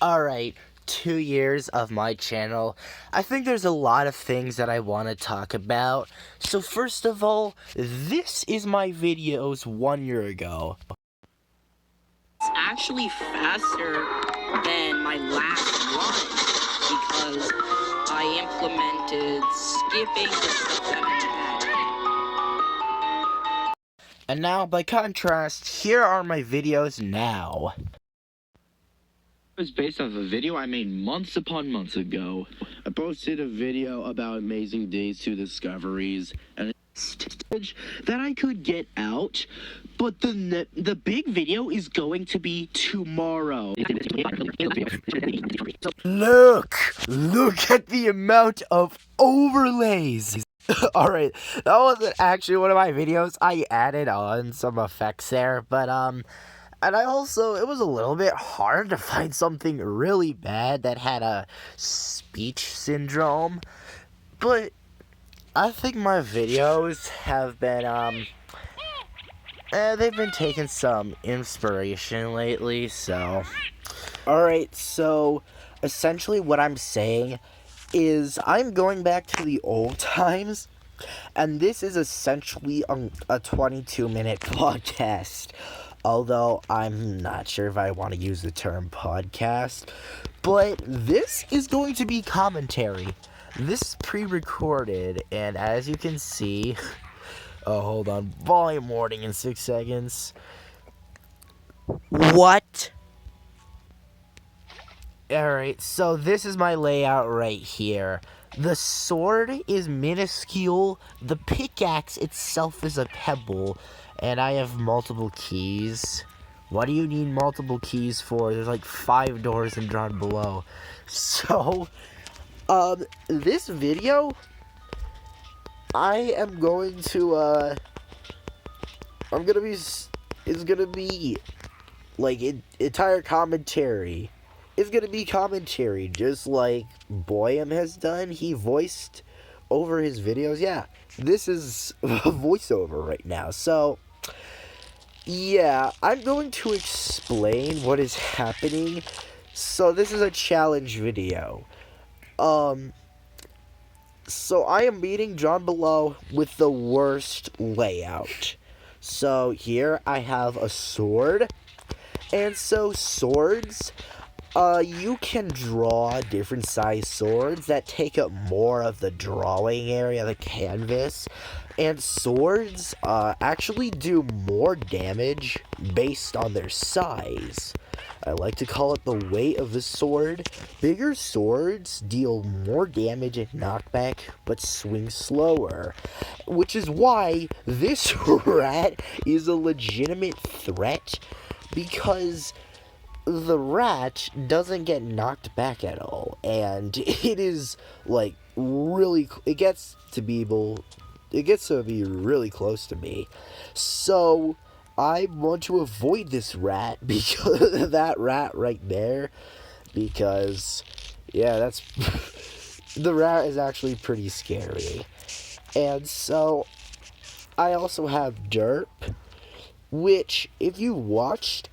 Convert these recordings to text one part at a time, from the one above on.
Alright, 2 years of my channel. I think there's a lot of things that I want to talk about. So first of all, this is my videos 1 year ago. It's actually faster than my last run because I implemented skipping the stuff that I added. And now, by contrast, here are my videos now. It was based off a video I made months upon months ago. I posted a video about amazing days to discoveries and that I could get out, but the big video is going to be tomorrow. Look at the amount of overlays. Alright, that wasn't actually one of my videos. I added on some effects there, but and it was a little bit hard to find something really bad that had a speech syndrome. But I think my videos have been, they've been taking some inspiration lately, so. Alright, so essentially what I'm saying is I'm going back to the old times, and this is essentially a 22-minute podcast. Although I'm not sure if I want to use the term podcast, but this is going to be commentary. This is pre-recorded, and as you can see, oh, hold on, volume warning in 6 seconds. What? Alright, so this is my layout right here. The sword is minuscule, the pickaxe itself is a pebble, and I have multiple keys. What do you need multiple keys for? There's like 5 doors in Drawn Below. So, this video, I am going to, it's gonna be, like, entire commentary. It's gonna be commentary, just like Boyam has done. He voiced over his videos. Yeah, this is a voiceover right now. So, yeah, I'm going to explain what is happening. So, this is a challenge video. So I am beating Drawn Below with the worst layout. So, here I have a sword. And so, swords, you can draw different size swords that take up more of the drawing area of the canvas. And swords, actually do more damage based on their size. I like to call it the weight of the sword. Bigger swords deal more damage and knockback, but swing slower. Which is why this rat is a legitimate threat, because the rat doesn't get knocked back at all, and it is like really, it gets to be really close to me. So I want to avoid this rat, because that rat right there, because yeah, that's the rat is actually pretty scary. And so I also have derp, which if you watched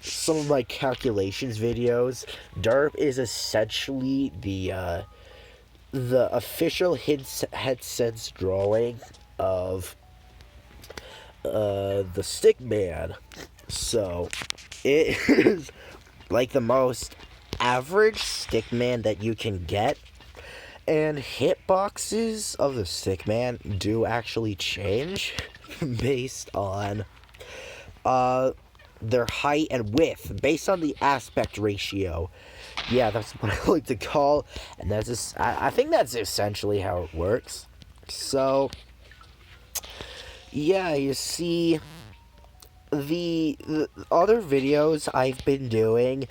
some of my calculations videos, derp is essentially the official headset's drawing of the stickman. So it is like the most average stickman that you can get, and hitboxes of the stickman do actually change based on their height and width, based on the aspect ratio. Yeah, that's what I like to call, and that's just, I think that's essentially how it works. So, yeah, you see, the other videos I've been doing,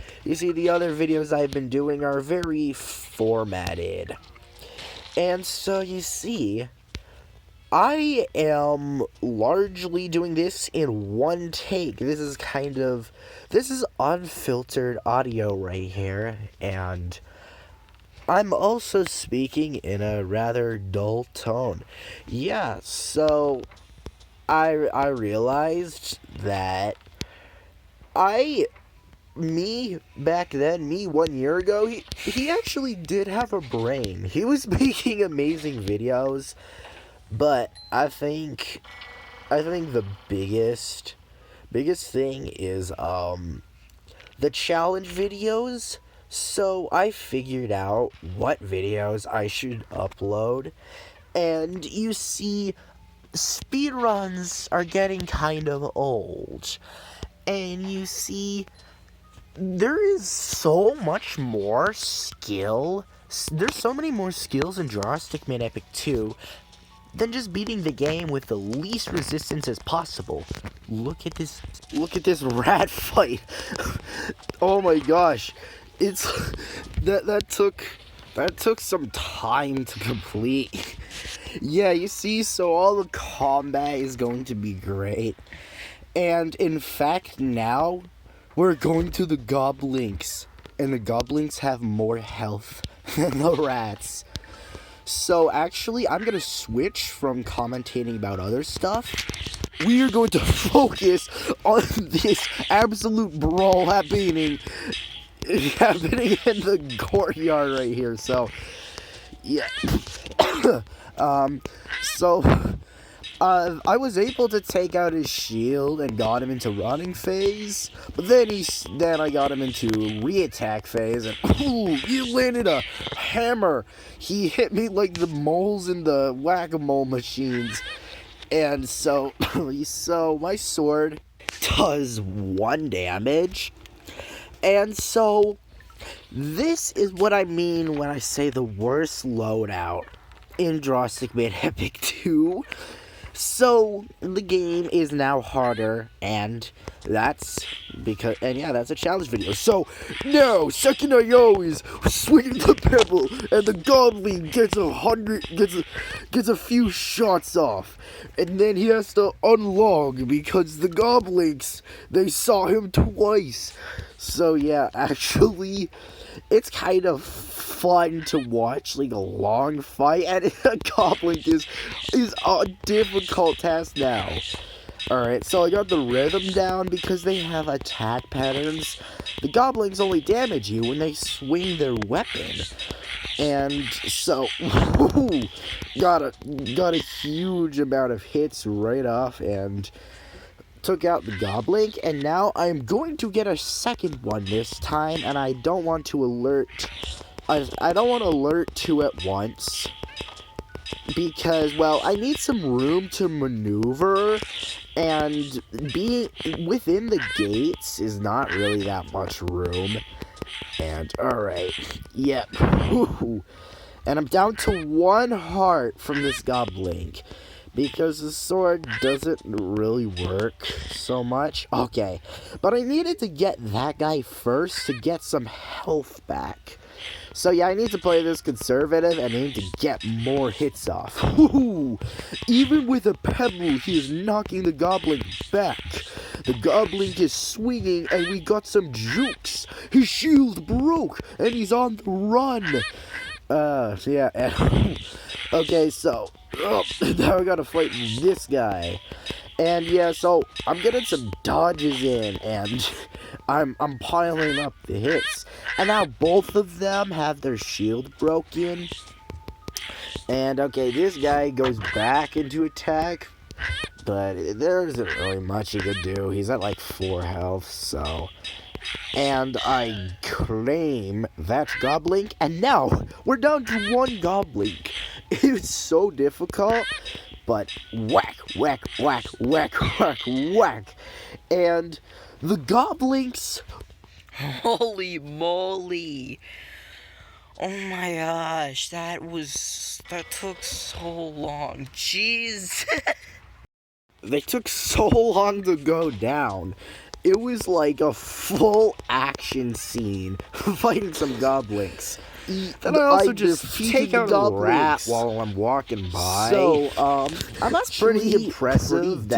are very formatted. And so, you see, I am largely doing this in one take. This is unfiltered audio right here, and I'm also speaking in a rather dull tone. Yeah, so I realized that I me back then, me 1 year ago, he actually did have a brain. He was making amazing videos, but I think the biggest thing is the challenge videos. So I figured out what videos I should upload, and you see, speedruns are getting kind of old, and you see, there is so much more skill. There's so many more skills in Joystick Man Epic 2 than just beating the game with the least resistance as possible. Look at this rat fight. Oh my gosh. It's that took some time to complete. Yeah, you see, so all the combat is going to be great. And in fact, now we're going to the goblins, and the goblins have more health than the rats. So actually, I'm gonna switch from commentating about other stuff. We are going to focus on this absolute brawl happening in the courtyard right here. So, yeah. I was able to take out his shield and got him into running phase, but then I got him into re-attack phase, and ooh, he landed a hammer. He hit me like the moles in the whack-a-mole machines, and so my sword does 1 damage, and so this is what I mean when I say the worst loadout in Joystick Man Epic 2. So, the game is now harder, and that's a challenge video. So, now, second IO is swinging the pebble, and the goblin gets a few shots off. And then he has to unlog, because the goblins, they saw him twice. So, yeah, actually, it's kind of fun to watch, like a long fight, and a goblin is a difficult task now. Alright, so I got the rhythm down because they have attack patterns. The goblins only damage you when they swing their weapon. And so, got a huge amount of hits right off, and took out the goblin, and now I'm going to get a second one this time, and I don't want to alert two at once, because, well, I need some room to maneuver, and being within the gates is not really that much room. And alright, yep. And I'm down to 1 heart from this goblin, because the sword doesn't really work so much. Okay, but I needed to get that guy first to get some health back. So yeah, I need to play this conservative, and I need to get more hits off. Even with a pebble, he is knocking the goblin back. The goblin is swinging, and we got some jukes. His shield broke, and he's on the run. Yeah. Okay, so now I gotta fight this guy, and yeah, so I'm getting some dodges in, and I'm piling up the hits, and now both of them have their shield broken. And okay, this guy goes back into attack, but there isn't really much he could do. He's at like 4 health, so. And I claim that goblin, and now we're down to 1 goblin. It's so difficult, but whack, whack, whack, whack, whack, whack. And the goblins. Holy moly. Oh my gosh, that took so long. Jeez. They took so long to go down. It was like a full action scene fighting some goblins. Then I also just take out a rat while I'm walking by. So, that's pretty impressive.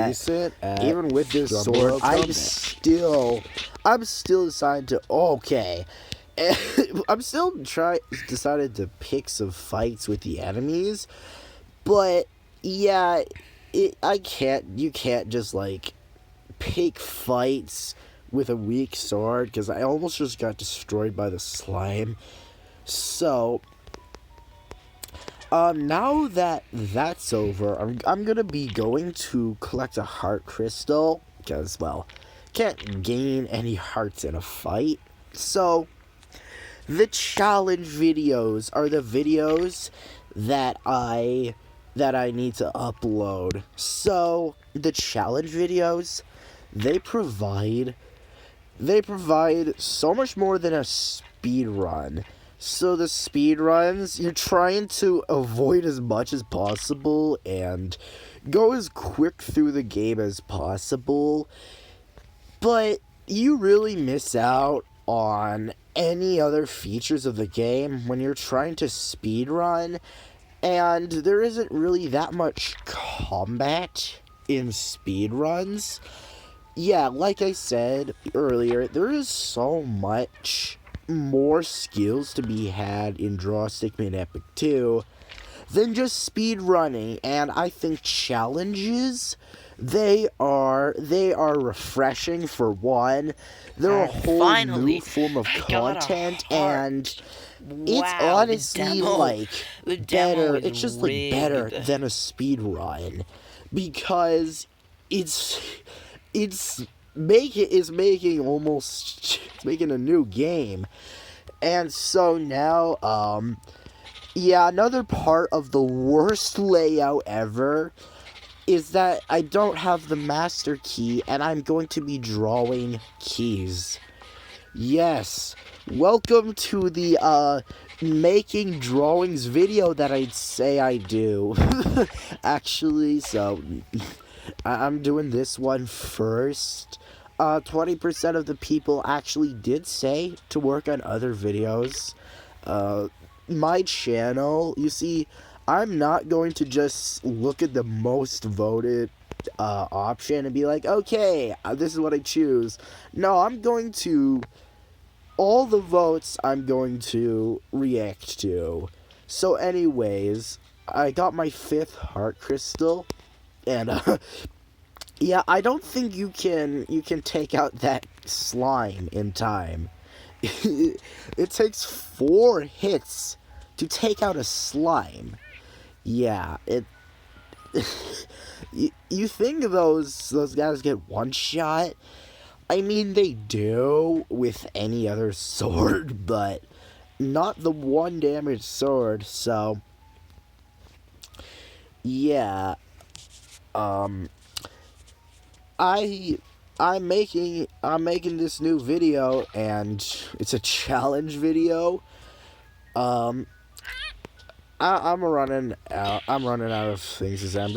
Even with this sword, I'm still decided to. Okay, I'm still decided to pick some fights with the enemies, but yeah, you can't just like pick fights with a weak sword, because I almost just got destroyed by the slime. So, now that that's over, I'm gonna be going to collect a heart crystal, because, well, can't gain any hearts in a fight. So, the challenge videos are the videos that I need to upload. So, the challenge videos, they provide so much more than a speed run. So the speed runs, you're trying to avoid as much as possible and go as quick through the game as possible. But you really miss out on any other features of the game when you're trying to speed run, and there isn't really that much combat in speed runs. Yeah, like I said earlier, there is so much more skills to be had in Draw Stickman Epic 2 than just speed running, and I think challenges, they are refreshing. For one, they're a whole Finally, new form of I got a content, heart. and it's Wow, honestly the demo better. is It's just rigged. better than a speed run, because it's making a new game. And so now, yeah, another part of the worst layout ever is that I don't have the master key, and I'm going to be drawing keys. Yes, welcome to the, making drawings video that I'd say I do. Actually, so, I'm doing this one first. 20% of the people actually did say to work on other videos. My channel, you see, I'm not going to just look at the most voted option and be like, okay, this is what I choose. No, I'm going to, all the votes I'm going to react to. So anyways, I got my 5th heart crystal, and yeah, I don't think you can take out that slime in time. It takes 4 hits to take out a slime. Yeah, it. You think those guys get one shot? I mean, they do with any other sword, but not the 1 damage sword. So, yeah. I'm making this new video, and it's a challenge video. I'm running out of things to say. I'm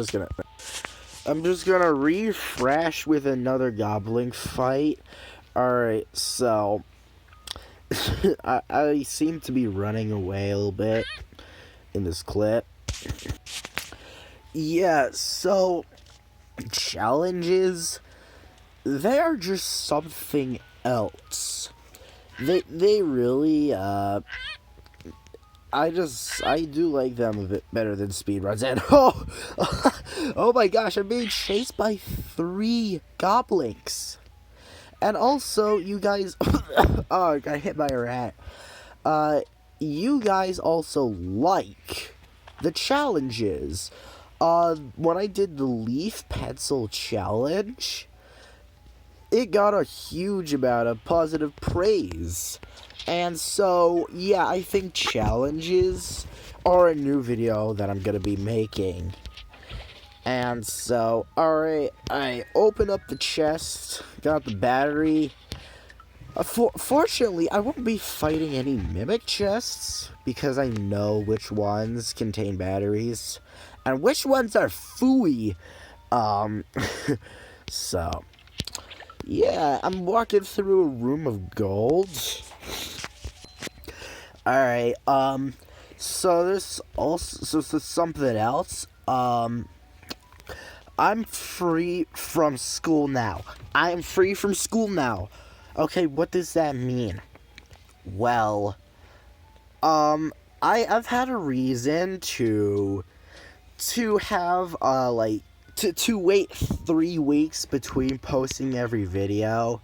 just gonna refresh with another goblin fight. Alright, so I seem to be running away a little bit in this clip. Yeah, so challenges, they are just something else. They really, I do like them a bit better than speedruns. And oh my gosh, I'm being chased by 3 goblins. And also, you guys, oh, I got hit by a rat. You guys also like the challenges. When I did the leaf pencil challenge, it got a huge amount of positive praise. And so, yeah, I think challenges are a new video that I'm gonna be making. And so, alright, I open up the chest, got the battery. Fortunately, I won't be fighting any mimic chests, because I know which ones contain batteries, and which ones are fooey. So, yeah, I'm walking through a room of gold. Alright, so there's also, something else. I'm free from school now. I'm free from school now. Okay, what does that mean? Well, I've had a reason to have, to wait 3 weeks between posting every video.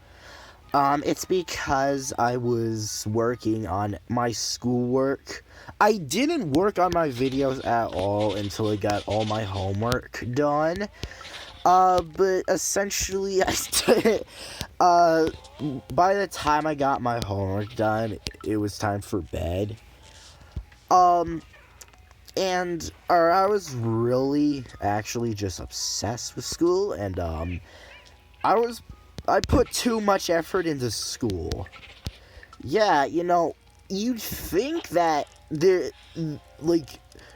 It's because I was working on my schoolwork. I didn't work on my videos at all until I got all my homework done. But essentially, by the time I got my homework done, it was time for bed. I was really actually just obsessed with school, and, I put too much effort into school. Yeah, you'd think that there's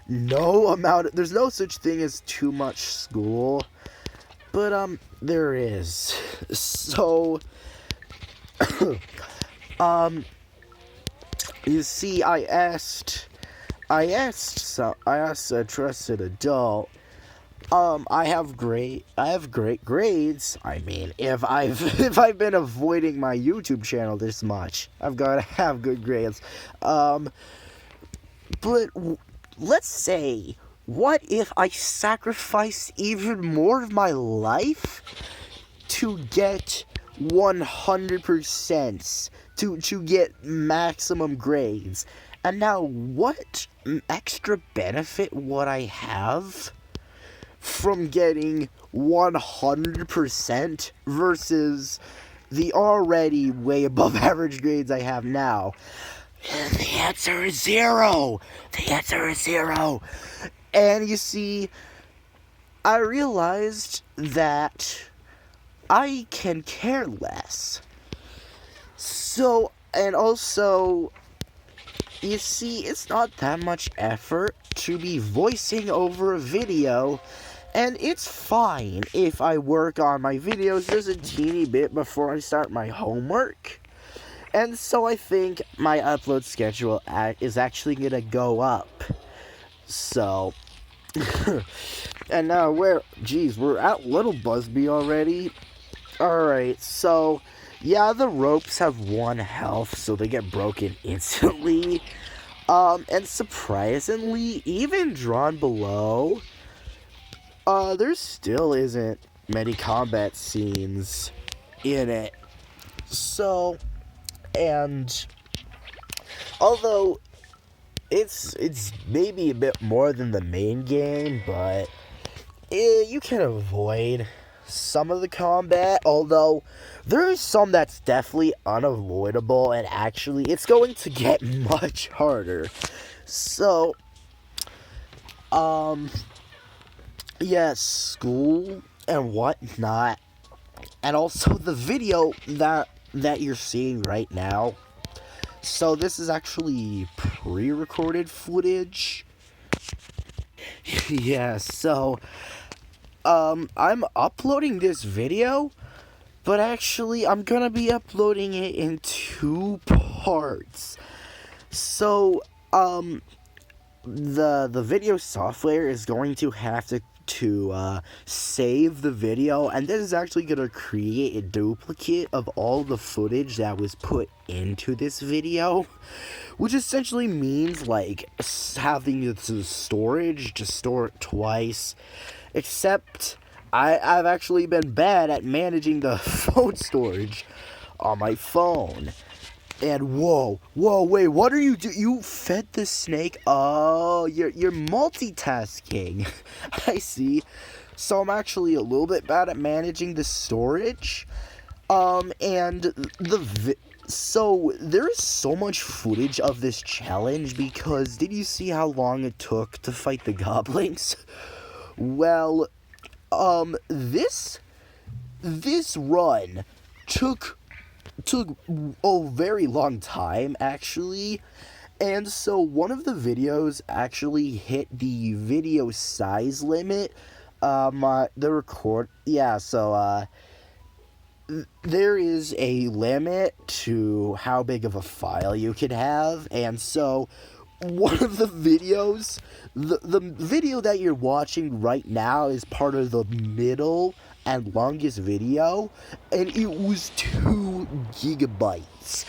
no such thing as too much school, but, there is. So, you see, I asked a trusted adult. I have great grades. I mean, if I've been avoiding my YouTube channel this much, I've got to have good grades. But let's say, what if I sacrifice even more of my life to get 100%, to get maximum grades? And now, what extra benefit would I have from getting 100% versus the already way above average grades I have now? And the answer is zero. The answer is zero. And you see, I realized that I can care less. So, and also, you see, it's not that much effort to be voicing over a video, and it's fine if I work on my videos just a teeny bit before I start my homework. And so I think my upload schedule is actually gonna go up. So, and now we're at Little Busby already. Alright, so, yeah, the ropes have 1 health, so they get broken instantly. And surprisingly, even drawn below, there still isn't many combat scenes in it. So, and although it's maybe a bit more than the main game, but you can avoid some of the combat, although there is some that's definitely unavoidable, and actually it's going to get much harder. So, yeah, school and whatnot, and also the video that you're seeing right now. So this is actually pre-recorded footage. Yeah, so I'm uploading this video, but actually I'm gonna be uploading it in 2 parts. So the video software is going to have to save the video, and this is actually going to create a duplicate of all the footage that was put into this video, which essentially means like having the storage to store it twice, except I've actually been bad at managing the phone storage on my phone. And whoa, wait, what are you doing? You fed the snake? Oh, you're multitasking. I see. So I'm actually a little bit bad at managing the storage. And so there is so much footage of this challenge because did you see how long it took to fight the goblins? Well, this run took a very long time, actually. And so one of the videos actually hit the video size limit. There is a limit to how big of a file you could have, and so one of the videos, the video that you're watching right now is part of the middle and longest video, and it was 2 gigabytes.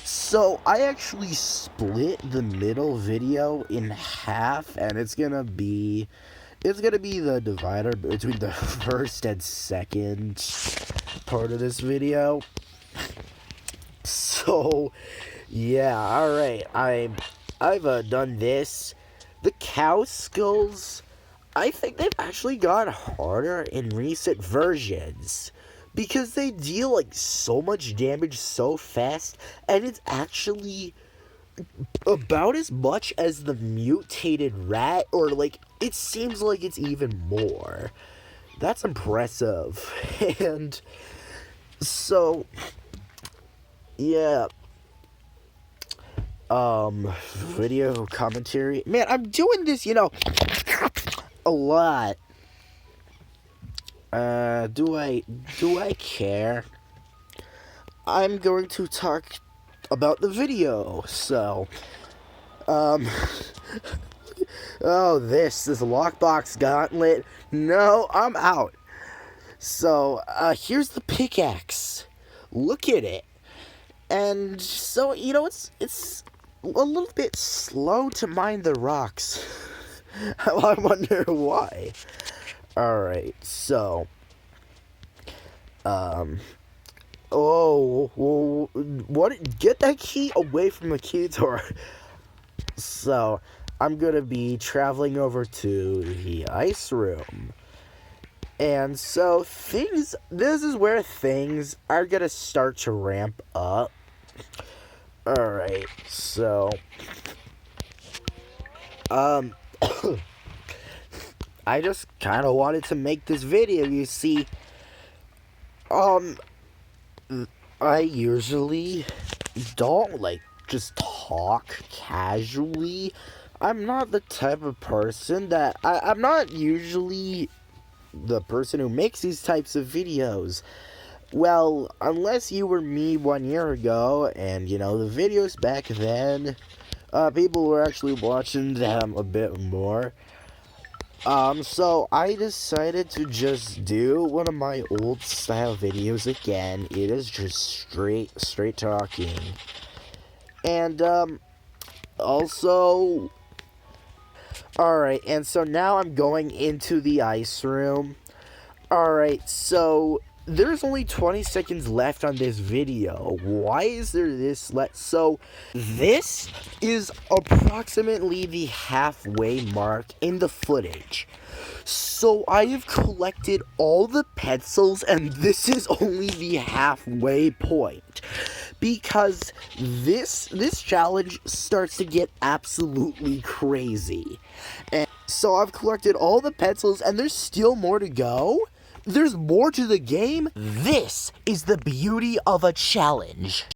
So I actually split the middle video in half, and it's gonna be the divider between the first and second part of this video. So, yeah, alright, I've done this. The cow skulls, I think they've actually gotten harder in recent versions. Because they deal, like, so much damage so fast, and it's actually about as much as the mutated rat, or, like, it seems like it's even more. That's impressive. And so, yeah. Video commentary. Man, I'm doing this, a lot. Do I care? I'm going to talk about the video, so, oh, this lockbox gauntlet. No, I'm out. So, here's the pickaxe. Look at it. And so, it's a little bit slow to mine the rocks. I wonder why. Alright, so, oh, what? Get that key away from the key door. So, I'm gonna be traveling over to the ice room. And so, this is where things are gonna start to ramp up. Alright, so, I just kind of wanted to make this video, you see. I usually don't, like, just talk casually. I'm not the type of person that, I'm not usually the person who makes these types of videos. Well, unless you were me 1 year ago, and, the videos back then, people were actually watching them a bit more. So I decided to just do one of my old style videos again. It is just straight talking. And, also, alright, and so now I'm going into the ice room. Alright, so there's only 20 seconds left on this video. Why is there this so this is approximately the halfway mark in the footage. So I have collected all the pencils, and this is only the halfway point. Because this challenge starts to get absolutely crazy. And so I've collected all the pencils, and there's still more to go. There's more to the game. This is the beauty of a challenge.